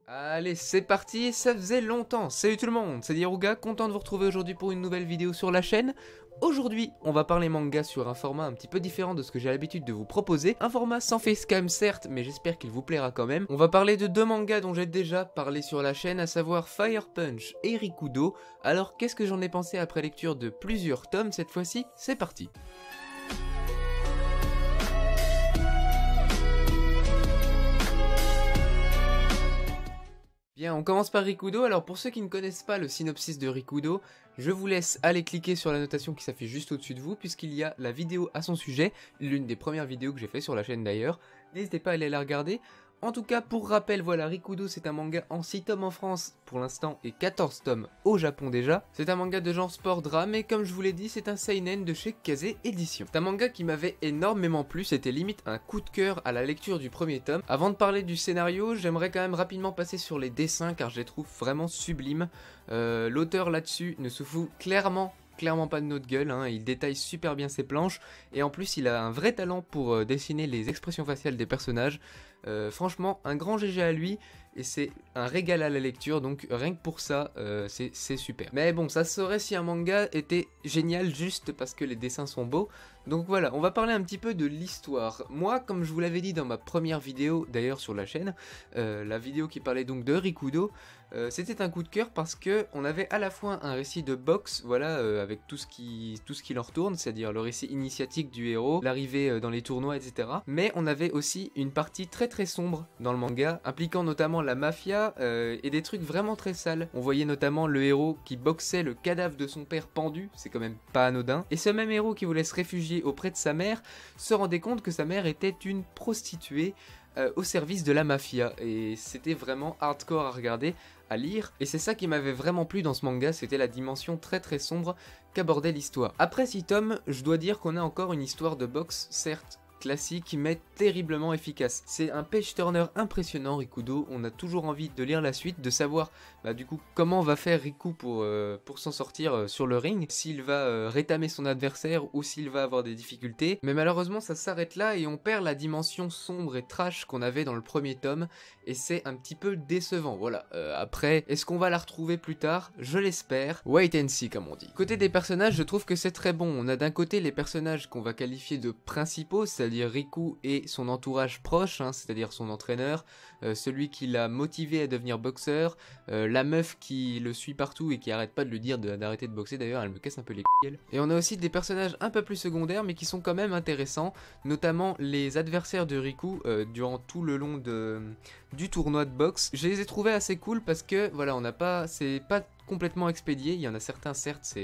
Allez, c'est parti, ça faisait longtemps. Salut tout le monde, c'est Diaruga, content de vous retrouver aujourd'hui pour une nouvelle vidéo sur la chaîne. Aujourd'hui, on va parler manga sur un format un petit peu différent de ce que j'ai l'habitude de vous proposer. Un format sans facecam certes, mais j'espère qu'il vous plaira quand même. On va parler de deux mangas dont j'ai déjà parlé sur la chaîne, à savoir Fire Punch et Rikudo. Alors qu'est-ce que j'en ai pensé après lecture de plusieurs tomes cette fois-ci? C'est parti. Bien, on commence par Rikudo. Alors pour ceux qui ne connaissent pas le synopsis de Rikudo, je vous laisse aller cliquer sur la notation qui s'affiche juste au-dessus de vous, puisqu'il y a la vidéo à son sujet, l'une des premières vidéos que j'ai fait sur la chaîne d'ailleurs. N'hésitez pas à aller la regarder. En tout cas, pour rappel, voilà, Rikudo c'est un manga en 6 tomes en France pour l'instant et 14 tomes au Japon déjà. C'est un manga de genre sport-drame et comme je vous l'ai dit, c'est un seinen de chez Kazé Édition. C'est un manga qui m'avait énormément plu, c'était limite un coup de cœur à la lecture du premier tome. Avant de parler du scénario, j'aimerais quand même rapidement passer sur les dessins car je les trouve vraiment sublimes. L'auteur là-dessus ne se fout clairement pas de notre gueule, hein. Il détaille super bien ses planches et en plus il a un vrai talent pour dessiner les expressions faciales des personnages. Franchement un grand GG à lui et c'est un régal à la lecture, donc rien que pour ça c'est super. Mais bon, ça se saurait si un manga était génial juste parce que les dessins sont beaux. Donc voilà, on va parler un petit peu de l'histoire. Moi, comme je vous l'avais dit dans ma première vidéo d'ailleurs sur la chaîne, la vidéo qui parlait donc de Rikudo, c'était un coup de cœur parce que on avait à la fois un récit de boxe, voilà, avec tout ce qui leur tourne, c'est-à-dire le récit initiatique du héros, l'arrivée dans les tournois, etc. Mais on avait aussi une partie très sombre dans le manga, impliquant notamment la mafia et des trucs vraiment très sales. On voyait notamment le héros qui boxait le cadavre de son père pendu, c'est quand même pas anodin. Et ce même héros qui voulait se réfugier auprès de sa mère se rendait compte que sa mère était une prostituée au service de la mafia, et c'était vraiment hardcore à regarder, à lire, et c'est ça qui m'avait vraiment plu dans ce manga, c'était la dimension très sombre qu'abordait l'histoire. Après 6 tomes, je dois dire qu'on a encore une histoire de boxe, certes classique, mais terriblement efficace. C'est un page-turner impressionnant Rikudo, on a toujours envie de lire la suite, de savoir du coup comment va faire Riku pour s'en sortir sur le ring, s'il va rétamer son adversaire ou s'il va avoir des difficultés, mais malheureusement ça s'arrête là et on perd la dimension sombre et trash qu'on avait dans le premier tome, et c'est un petit peu décevant, voilà. Après, est-ce qu'on va la retrouver plus tard? Je l'espère, wait and see comme on dit. Côté des personnages, je trouve que c'est très bon, on a d'un côté les personnages qu'on va qualifier de principaux, c'est-à-dire Riku et son entourage proche, hein, c'est-à-dire son entraîneur, celui qui l'a motivé à devenir boxeur, la meuf qui le suit partout et qui arrête pas de lui dire d'arrêter de boxer, d'ailleurs elle me casse un peu les couilles. Et on a aussi des personnages un peu plus secondaires mais qui sont quand même intéressants, notamment les adversaires de Riku durant tout le long du tournoi de boxe. Je les ai trouvés assez cool parce que voilà, c'est pas complètement expédié, il y en a certains certes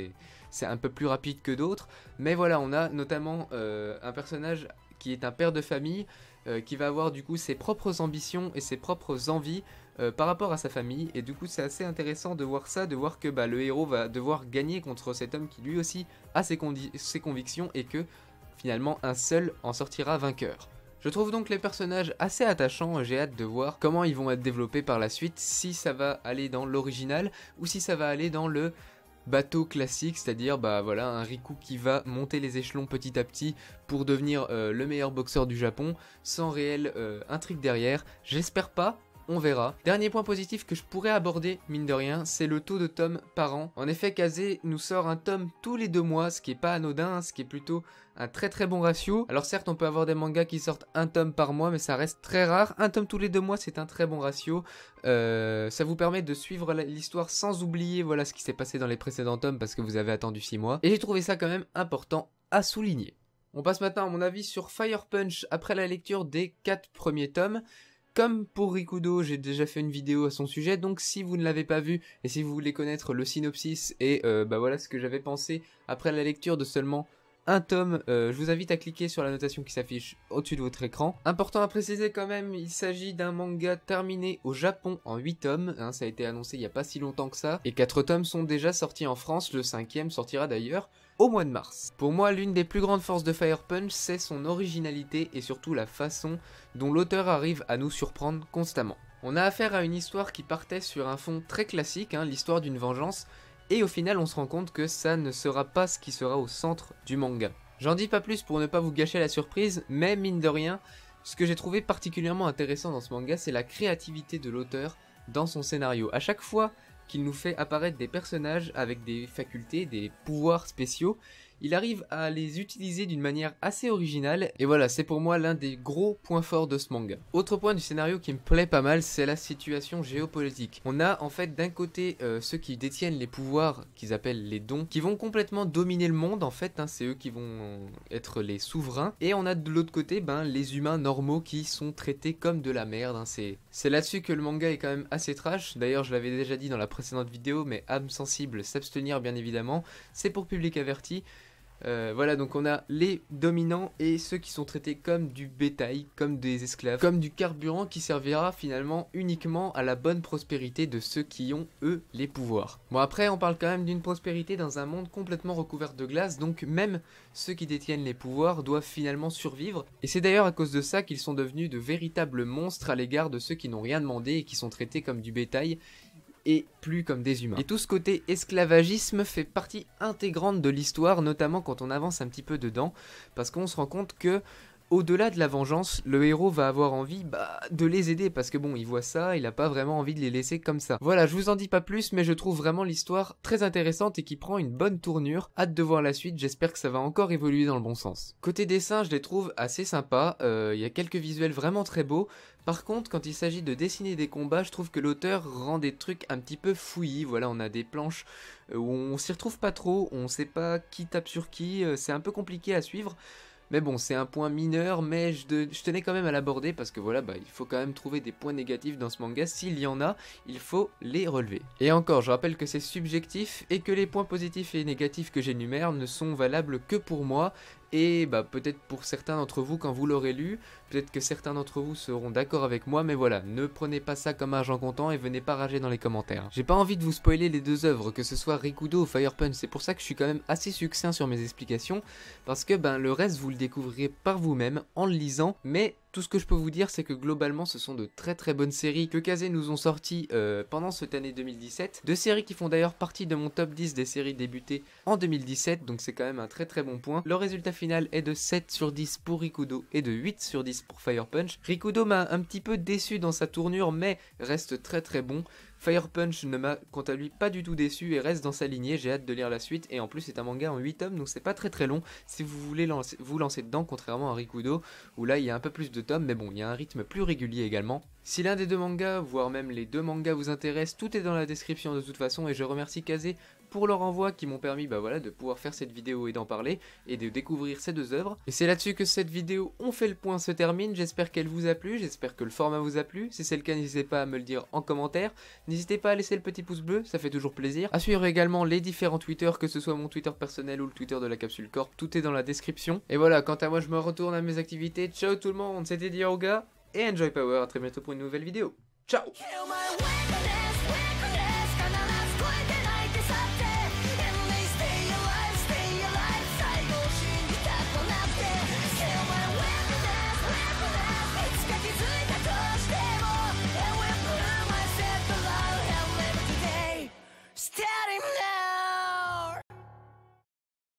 c'est un peu plus rapide que d'autres, mais voilà, on a notamment un personnage qui est un père de famille, qui va avoir du coup ses propres ambitions et ses propres envies par rapport à sa famille, et du coup c'est assez intéressant de voir ça, de voir que le héros va devoir gagner contre cet homme qui lui aussi a ses convictions et que finalement un seul en sortira vainqueur. Je trouve donc les personnages assez attachants, j'ai hâte de voir comment ils vont être développés par la suite, si ça va aller dans l'original ou si ça va aller dans le bateau classique, c'est-à-dire voilà, un Riku qui va monter les échelons petit à petit pour devenir le meilleur boxeur du Japon, sans réelle intrigue derrière. J'espère pas, on verra. Dernier point positif que je pourrais aborder, mine de rien, c'est le taux de tomes par an. En effet, Kazé nous sort un tome tous les 2 mois, ce qui est pas anodin, ce qui est plutôt un très bon ratio. Alors certes, on peut avoir des mangas qui sortent un tome par mois, mais ça reste très rare. Un tome tous les 2 mois, c'est un très bon ratio. Ça vous permet de suivre l'histoire sans oublier voilà ce qui s'est passé dans les précédents tomes parce que vous avez attendu 6 mois. Et j'ai trouvé ça quand même important à souligner. On passe maintenant à mon avis sur Fire Punch après la lecture des 4 premiers tomes. Comme pour Rikudo, j'ai déjà fait une vidéo à son sujet, donc si vous ne l'avez pas vu et si vous voulez connaître le synopsis et voilà ce que j'avais pensé après la lecture de seulement un tome, je vous invite à cliquer sur la notation qui s'affiche au-dessus de votre écran. Important à préciser quand même, il s'agit d'un manga terminé au Japon en 8 tomes, hein, ça a été annoncé il n'y a pas si longtemps que ça, et 4 tomes sont déjà sortis en France, le 5e sortira d'ailleurs au mois de mars. Pour moi, l'une des plus grandes forces de Fire Punch, c'est son originalité et surtout la façon dont l'auteur arrive à nous surprendre constamment. On a affaire à une histoire qui partait sur un fond très classique, hein, l'histoire d'une vengeance, et au final on se rend compte que ça ne sera pas ce qui sera au centre du manga. J'en dis pas plus pour ne pas vous gâcher la surprise, mais mine de rien, ce que j'ai trouvé particulièrement intéressant dans ce manga, c'est la créativité de l'auteur dans son scénario. À chaque fois qu'il nous fait apparaître des personnages avec des facultés, des pouvoirs spéciaux, il arrive à les utiliser d'une manière assez originale, et voilà, c'est pour moi l'un des gros points forts de ce manga. Autre point du scénario qui me plaît pas mal, c'est la situation géopolitique. On a en fait d'un côté ceux qui détiennent les pouvoirs qu'ils appellent les dons, qui vont complètement dominer le monde en fait, hein, c'est eux qui vont être les souverains, et on a de l'autre côté les humains normaux qui sont traités comme de la merde, hein. C'est là-dessus que le manga est quand même assez trash. D'ailleurs je l'avais déjà dit dans la précédente vidéo, mais âme sensible, s'abstenir bien évidemment, c'est pour public averti. Voilà, donc on a les dominants et ceux qui sont traités comme du bétail, comme des esclaves, comme du carburant qui servira finalement uniquement à la bonne prospérité de ceux qui ont, eux, les pouvoirs. Bon, après, on parle quand même d'une prospérité dans un monde complètement recouvert de glace, donc même ceux qui détiennent les pouvoirs doivent finalement survivre. Et c'est d'ailleurs à cause de ça qu'ils sont devenus de véritables monstres à l'égard de ceux qui n'ont rien demandé et qui sont traités comme du bétail, et plus comme des humains. Et tout ce côté esclavagisme fait partie intégrante de l'histoire, notamment quand on avance un petit peu dedans, parce qu'on se rend compte que au-delà de la vengeance, le héros va avoir envie de les aider, parce que bon, il voit ça, il a pas vraiment envie de les laisser comme ça. Voilà, je vous en dis pas plus, mais je trouve vraiment l'histoire très intéressante et qui prend une bonne tournure. Hâte de voir la suite, j'espère que ça va encore évoluer dans le bon sens. Côté dessin, je les trouve assez sympas, il y a quelques visuels vraiment très beaux. Par contre, quand il s'agit de dessiner des combats, je trouve que l'auteur rend des trucs un petit peu fouillis. Voilà, on a des planches où on s'y retrouve pas trop, on sait pas qui tape sur qui, c'est un peu compliqué à suivre. Mais bon, c'est un point mineur, mais je tenais quand même à l'aborder parce que voilà, il faut quand même trouver des points négatifs dans ce manga. S'il y en a, il faut les relever. Et encore, je rappelle que c'est subjectif et que les points positifs et négatifs que j'énumère ne sont valables que pour moi. Et peut-être pour certains d'entre vous quand vous l'aurez lu, peut-être que certains d'entre vous seront d'accord avec moi, mais voilà, ne prenez pas ça comme argent comptant et venez pas rager dans les commentaires. J'ai pas envie de vous spoiler les deux œuvres, que ce soit Rikudo ou Fire Punch, c'est pour ça que je suis quand même assez succinct sur mes explications, parce que le reste vous le découvrirez par vous-même en le lisant, mais tout ce que je peux vous dire, c'est que globalement, ce sont de très très bonnes séries que Kazé nous ont sorties pendant cette année 2017. Deux séries qui font d'ailleurs partie de mon top 10 des séries débutées en 2017, donc c'est quand même un très très bon point. Le résultat final est de 7 sur 10 pour Rikudo et de 8 sur 10 pour Fire Punch. Rikudo m'a un petit peu déçu dans sa tournure, mais reste très très bon. Fire Punch ne m'a quant à lui pas du tout déçu et reste dans sa lignée, j'ai hâte de lire la suite, et en plus c'est un manga en 8 tomes, donc c'est pas très très long si vous voulez vous lancer dedans, contrairement à Rikudo, où là il y a un peu plus de tomes, mais bon, il y a un rythme plus régulier également. Si l'un des deux mangas, voire même les deux mangas vous intéressent, tout est dans la description de toute façon, et je remercie Kazé pour leur envoi qui m'ont permis de pouvoir faire cette vidéo et d'en parler, et de découvrir ces deux œuvres. Et c'est là-dessus que cette vidéo On fait le point se termine, j'espère qu'elle vous a plu, j'espère que le format vous a plu, si c'est le cas n'hésitez pas à me le dire en commentaire, n'hésitez pas à laisser le petit pouce bleu, ça fait toujours plaisir, à suivre également les différents Twitter, que ce soit mon Twitter personnel ou le Twitter de la Capsule Corp, tout est dans la description. Et voilà, quant à moi je me retourne à mes activités, ciao tout le monde, c'était Diaoga, et Enjoy Power, à très bientôt pour une nouvelle vidéo, ciao.